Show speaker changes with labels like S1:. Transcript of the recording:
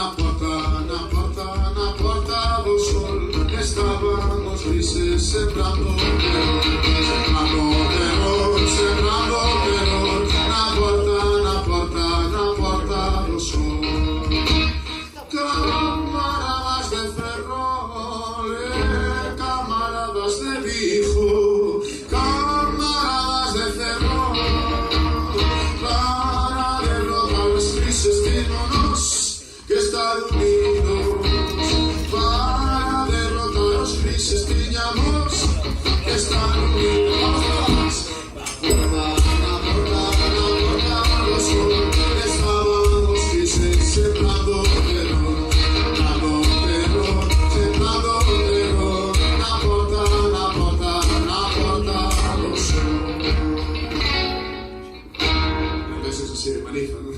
S1: na porta do sol, estaban os grises sembrando terror, sembrando terror, na porta do sol. Camaradas de ferrol, camaradas de bijo, camaradas de ferrol, para derrotar los grises tímonos que están unidos, para derrotar los grises tiñamos que están unidos. Na porta do sol, estaban los grises sembrando terror, sembrando terror, na porta do sol. A veces así de manija, ¿no?